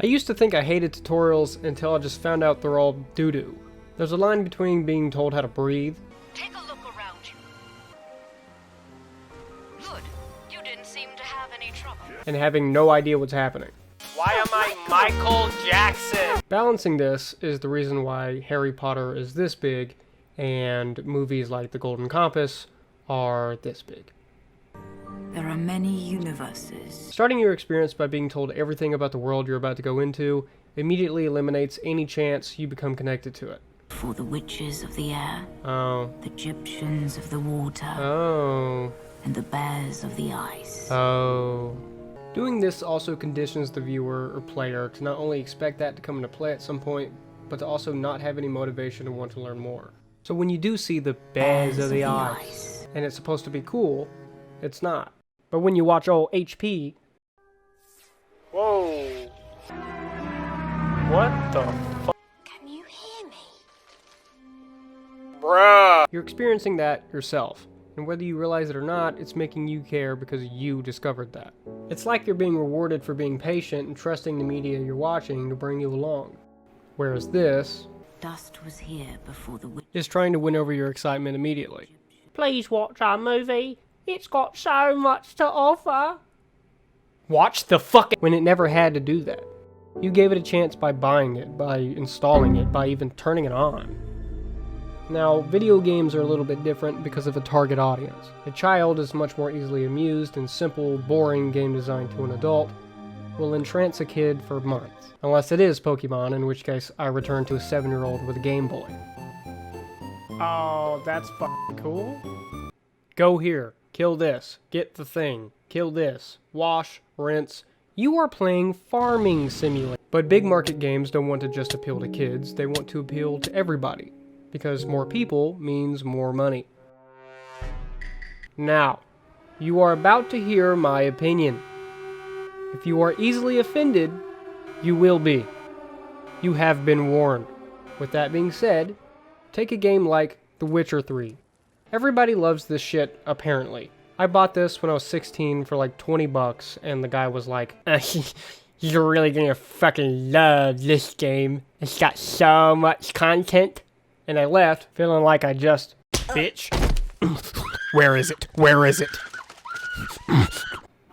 I used to think I hated tutorials until I just found out they're all doo-doo. There's a line between being told how to breathe. Take a look around you. Good. You didn't seem to have any trouble. And having no idea what's happening. Why am I Michael Jackson? Balancing this is the reason why Harry Potter is this big and movies like The Golden Compass are this big. There are many universes. Starting your experience by being told everything about the world you're about to go into immediately eliminates any chance you become connected to it. For the witches of the air, Oh. the Egyptians of the water, Oh. and the bears of the ice. Oh. Doing this also conditions the viewer or player to not only expect that to come into play at some point, but to also not have any motivation to want to learn more. So when you do see the bears of the ice, and it's supposed to be cool, it's not. But when you watch old HP... Whoa. What the fuck? Can you hear me? Bruh. You're experiencing that yourself. And whether you realize it or not, it's making you care because you discovered that. It's like you're being rewarded for being patient and trusting the media you're watching to bring you along. Whereas this Dust was here before the witch. is trying to win over your excitement immediately. Please watch our movie. It's got so much to offer. Watch the fucking... When it never had to do that. You gave it a chance by buying it, by installing it, by even turning it on. Now, video games are a little bit different because of a target audience. A child is much more easily amused, and simple, boring game design to an adult will entrance a kid for months. Unless it is Pokemon, in which case I return to a 7-year-old with a Game Boy. Oh, that's fucking cool. Go here, kill this, get the thing, kill this, wash, rinse. You are playing Farming Simulator. But big market games don't want to just appeal to kids, they want to appeal to everybody. Because more people means more money. Now, you are about to hear my opinion. If you are easily offended, you will be. You have been warned. With that being said, take a game like The Witcher 3. Everybody loves this shit, apparently. I bought this when I was 16 for like 20 bucks, and the guy was like, you're really gonna fucking love this game. It's got so much content. And I left feeling like I just, bitch. Where is it? Where is it?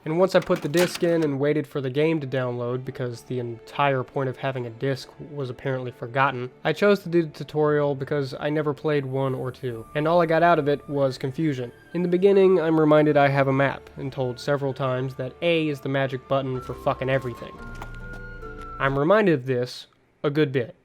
And once I put the disc in and waited for the game to download, because the entire point of having a disc was apparently forgotten, I chose to do the tutorial because I never played 1 or 2, and all I got out of it was confusion. In the beginning, I'm reminded I have a map, and told several times that A is the magic button for fucking everything. I'm reminded of this a good bit.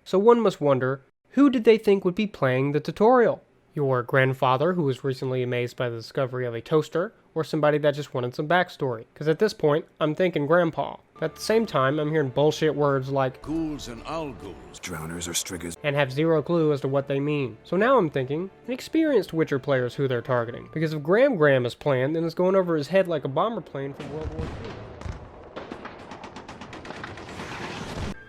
So one must wonder, who did they think would be playing the tutorial? Your grandfather who was recently amazed by the discovery of a toaster, or somebody that just wanted some backstory? Because at this point, I'm thinking grandpa. But at the same time, I'm hearing bullshit words like ghouls and owl-ghouls, drowners or striggers, and have zero clue as to what they mean. So now I'm thinking, an experienced Witcher player is who they're targeting. Because if Graham is playing, then it's going over his head like a bomber plane from World War II.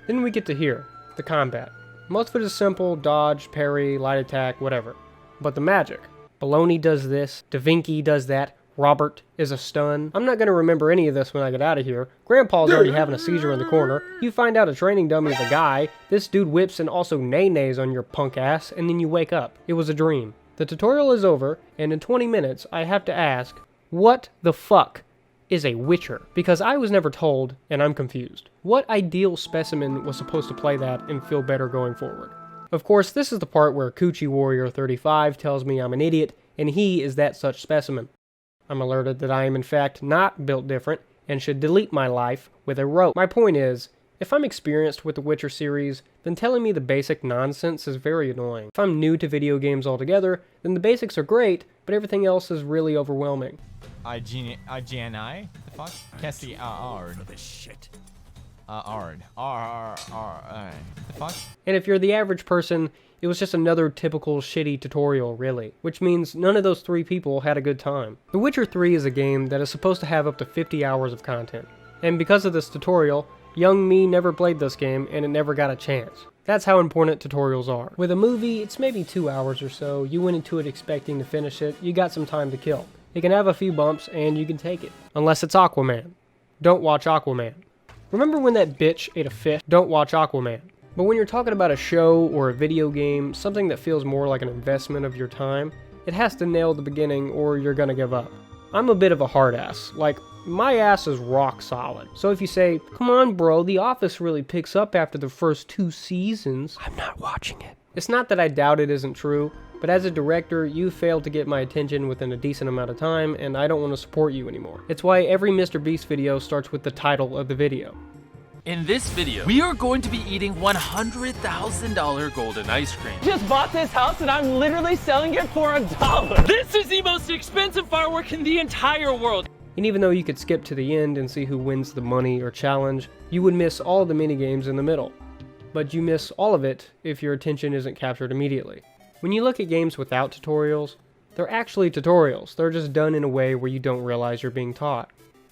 Then we get to here, the combat. Most of it is simple, dodge, parry, light attack, whatever. But the magic. Baloney does this, Da Vinci does that, Robert is a stun. I'm not going to remember any of this when I get out of here. Grandpa's already having a seizure in the corner. You find out a training dummy is a guy. This dude whips and also nay-nays on your punk ass, and then you wake up. It was a dream. The tutorial is over, and in 20 minutes I have to ask, what the fuck is a Witcher? Because I was never told, and I'm confused. What ideal specimen was supposed to play that and feel better going forward? Of course, this is the part where Coochie Warrior 35 tells me I'm an idiot, and he is that such specimen. I'm alerted that I am in fact not built different, and should delete my life with a rope. My point is, if I'm experienced with the Witcher series, then telling me the basic nonsense is very annoying. If I'm new to video games altogether, then the basics are great, but everything else is really overwhelming. IGNI? The fuck? Can't see R. for this shit. Ard. R. The fuck? And if you're the average person, it was just another typical shitty tutorial, really. Which means none of those 3 people had a good time. The Witcher 3 is a game that is supposed to have up to 50 hours of content. And because of this tutorial, young me never played this game and it never got a chance. That's how important tutorials are. With a movie, it's maybe 2 hours or so. You went into it expecting to finish it, you got some time to kill. It can have a few bumps and you can take it. Unless it's Aquaman. Don't watch Aquaman. Remember when that bitch ate a fish? Don't watch Aquaman. But when you're talking about a show or a video game, something that feels more like an investment of your time, it has to nail the beginning or you're gonna give up. I'm a bit of a hard ass. Like, my ass is rock solid. So if you say, come on bro, The Office really picks up after the first 2 seasons, I'm not watching it. It's not that I doubt it isn't true, but as a director, you failed to get my attention within a decent amount of time, and I don't want to support you anymore. It's why every Mr. Beast video starts with the title of the video. In this video, we are going to be eating $100,000 golden ice cream. Just bought this house and I'm literally selling it for $1. This is the most expensive firework in the entire world. And even though you could skip to the end and see who wins the money or challenge, you would miss all the minigames in the middle. But you miss all of it if your attention isn't captured immediately. When you look at games without tutorials, they're actually tutorials. They're just done in a way where you don't realize you're being taught.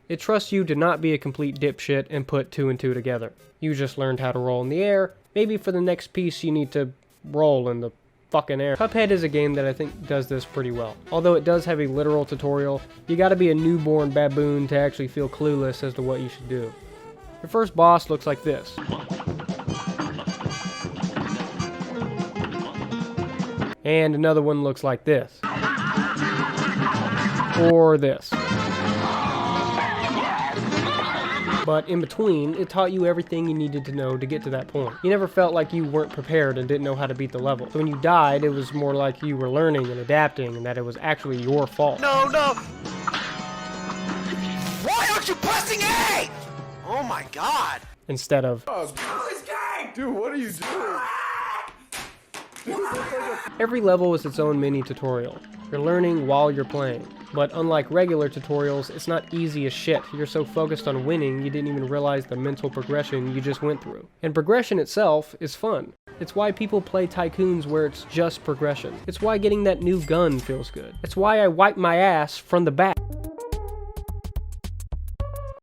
It trusts you to not be a complete dipshit and put 2 and 2 together. You just learned how to roll in the air. Maybe for the next piece you need to roll in the fucking air. Cuphead is a game that I think does this pretty well. Although it does have a literal tutorial, you gotta be a newborn baboon to actually feel clueless as to what you should do. Your first boss looks like this. And another one looks like this. Or this. But in between, it taught you everything you needed to know to get to that point. You never felt like you weren't prepared and didn't know how to beat the level. So when you died, it was more like you were learning and adapting and that it was actually your fault. No! Why aren't you pressing A? Oh my god! Instead of, Dude, what are you doing? every level is its own mini tutorial. You're learning while you're playing. But unlike regular tutorials, it's not easy as shit. You're so focused on winning, you didn't even realize the mental progression you just went through. And progression itself is fun. It's why people play Tycoons where it's just progression. It's why getting that new gun feels good. It's why I wipe my ass from the back.